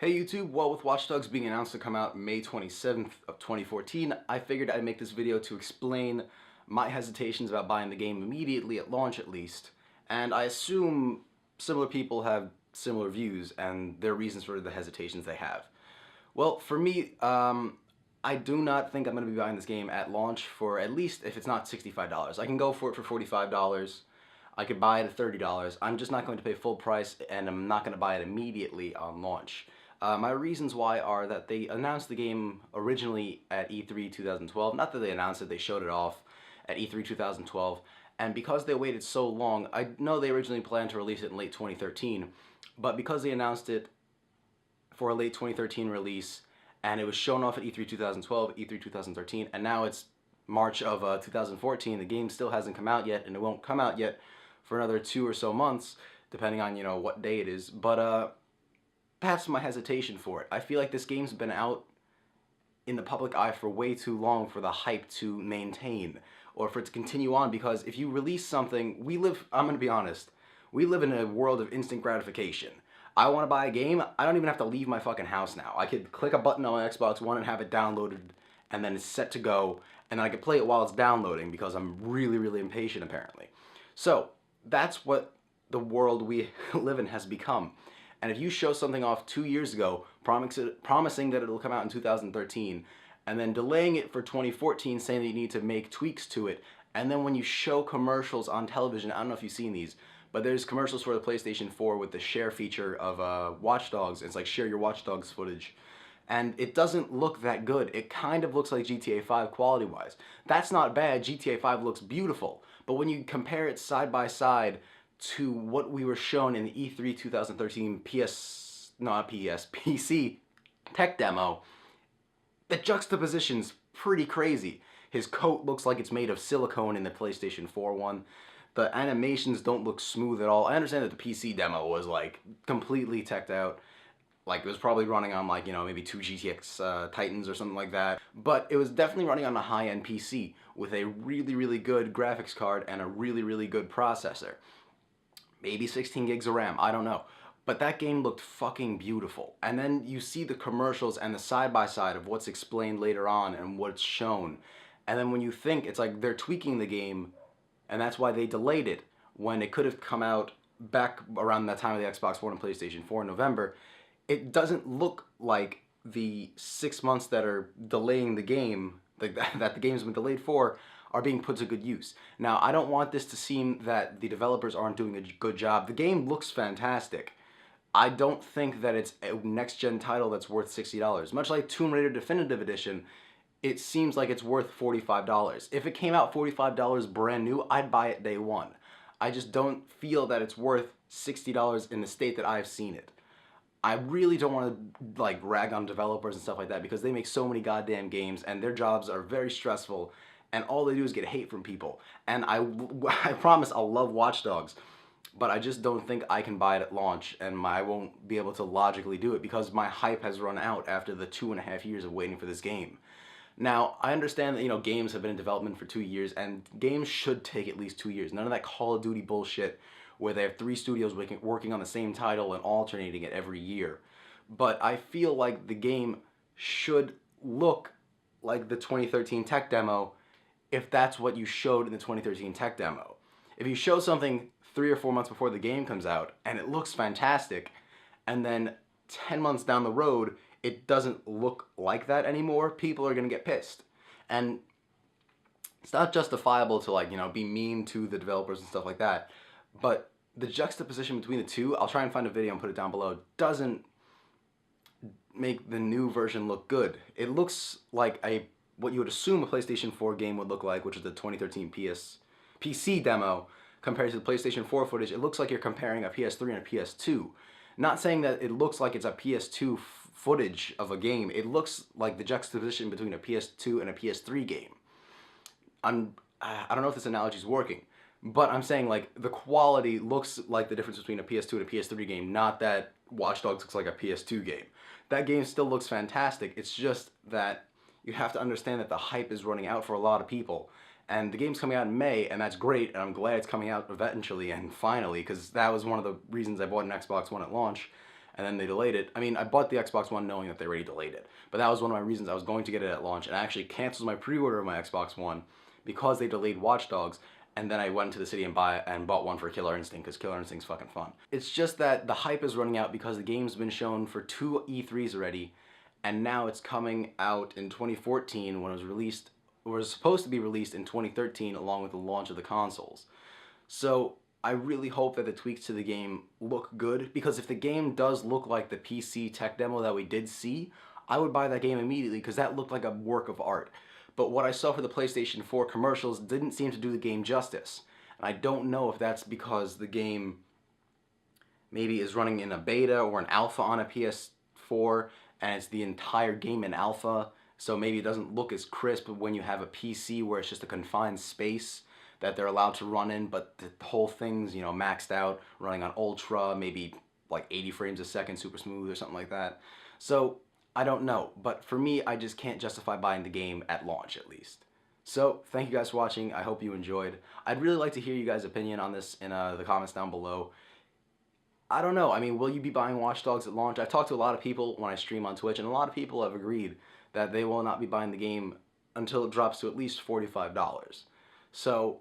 Hey YouTube, well, with Watchdogs being announced to come out May 27th of 2014, I figured I'd make this video to explain my hesitations about buying the game immediately at launch at least, and I assume similar people have similar views and their reasons for the hesitations they have. Well, for me, I do not think I'm going to be buying this game at launch for at least, if it's not $65. I can go for it for $45. I could buy it at $30. I'm just not going to pay full price, and I'm not going to buy it immediately on launch. My reasons why are that they announced the game originally at E3 2012. Not that they announced it, they showed it off at E3 2012. And because they waited so long, I know they originally planned to release it in late 2013, but because they announced it for a late 2013 release, and it was shown off at E3 2012, E3 2013, and now it's March of 2014, the game still hasn't come out yet, and it won't come out yet for another 2 or so months, depending on, what day it is. But that's my hesitation for it. I feel like this game's been out in the public eye for way too long for the hype to maintain or for it to continue on, because if you release something, I'm going to be honest, we live in a world of instant gratification. I want to buy a game, I don't even have to leave my fucking house now. I could click a button on my Xbox One and have it downloaded, and then it's set to go, and then I could play it while it's downloading because I'm really, really impatient apparently. So that's what the world we live in has become. And if you show something off 2 years ago, promising that it'll come out in 2013, and then delaying it for 2014, saying that you need to make tweaks to it, and then when you show commercials on television, I don't know if you've seen these, but there's commercials for the PlayStation 4 with the share feature of Watchdogs. It's like share your Watchdogs footage. And it doesn't look that good. It kind of looks like GTA 5 quality-wise. That's not bad. GTA 5 looks beautiful. But when you compare it side by side to what we were shown in the E3 2013 PC tech demo, the juxtaposition's pretty crazy. His coat looks like it's made of silicone in the PlayStation 4 one. The animations don't look smooth at all. I understand that the PC demo was like completely teched out. Like it was probably running on like, maybe 2 GTX Titans or something like that. But it was definitely running on a high-end PC with a really, really good graphics card and a really, really good processor. Maybe 16 gigs of RAM, I don't know. But that game looked fucking beautiful. And then you see the commercials and the side-by-side of what's explained later on and what's shown. And then when you think, it's like they're tweaking the game, and that's why they delayed it, when it could have come out back around that time of the Xbox One and PlayStation 4 in November. It doesn't look like the 6 months that are delaying the game, that the game's been delayed for, are being put to good use. Now, I don't want this to seem that the developers aren't doing a good job. The game looks fantastic. I don't think that it's a next-gen title that's worth $60. Much like Tomb Raider Definitive Edition, it seems like it's worth $45. If it came out $45 brand new, I'd buy it day one. I just don't feel that it's worth $60 in the state that I've seen it. I really don't want to like rag on developers and stuff like that, because they make so many goddamn games and their jobs are very stressful, and all they do is get hate from people. And I promise I'll love Watchdogs, but I just don't think I can buy it at launch, and I won't be able to logically do it because my hype has run out after the 2.5 years of waiting for this game. Now, I understand that, games have been in development for 2 years, and games should take at least 2 years. None of that Call of Duty bullshit where they have 3 studios working on the same title and alternating it every year. But I feel like the game should look like the 2013 tech demo if that's what you showed in the 2013 tech demo. If you show something 3 or 4 months before the game comes out and it looks fantastic, and then 10 months down the road it doesn't look like that anymore, people are gonna get pissed. And it's not justifiable to be mean to the developers and stuff like that, but the juxtaposition between the two, I'll try and find a video and put it down below, doesn't make the new version look good. It looks like what you would assume a PlayStation 4 game would look like, which is the 2013 PC demo, compared to the PlayStation 4 footage. It looks like you're comparing a PS3 and a PS2. Not saying that it looks like it's a PS2 footage of a game. It looks like the juxtaposition between a PS2 and a PS3 game. I don't know if this analogy is working, but I'm saying the quality looks like the difference between a PS2 and a PS3 game, not that Watch Dogs looks like a PS2 game. That game still looks fantastic. It's just that you have to understand that the hype is running out for a lot of people. And the game's coming out in May, and that's great, and I'm glad it's coming out eventually and finally, because that was one of the reasons I bought an Xbox One at launch. and then they delayed it. I mean, I bought the Xbox One knowing that they already delayed it, but that was one of my reasons I was going to get it at launch, and I actually canceled my pre-order of my Xbox One because they delayed Watchdogs, and then I went to the city and bought one for Killer Instinct, because Killer Instinct's fucking fun. It's just that the hype is running out because the game's been shown for 2 E3s already, and now it's coming out in 2014 when it was released, or was supposed to be released in 2013 along with the launch of the consoles. So I really hope that the tweaks to the game look good, because if the game does look like the PC tech demo that we did see, I would buy that game immediately, because that looked like a work of art. But what I saw for the PlayStation 4 commercials didn't seem to do the game justice. And I don't know if that's because the game maybe is running in a beta or an alpha on a PS4, and it's the entire game in alpha, so maybe it doesn't look as crisp when you have a PC where it's just a confined space that they're allowed to run in, but the whole thing's, you know, maxed out, running on ultra, maybe like 80 frames a second, super smooth or something like that. So I don't know, but for me, I just can't justify buying the game at launch, at least. So thank you guys for watching. I hope you enjoyed. I'd really like to hear you guys' opinion on this in the comments down below. I don't know. I mean, will you be buying Watch Dogs at launch? I've talked to a lot of people when I stream on Twitch, and a lot of people have agreed that they will not be buying the game until it drops to at least $45. So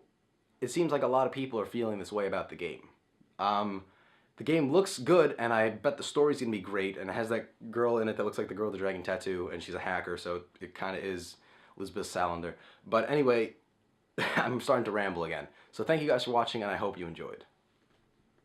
it seems like a lot of people are feeling this way about the game. The game looks good, and I bet the story's gonna be great, and it has that girl in it that looks like the girl with the dragon tattoo, and she's a hacker, so it kind of is Elizabeth Salander. But anyway, I'm starting to ramble again. So thank you guys for watching, and I hope you enjoyed.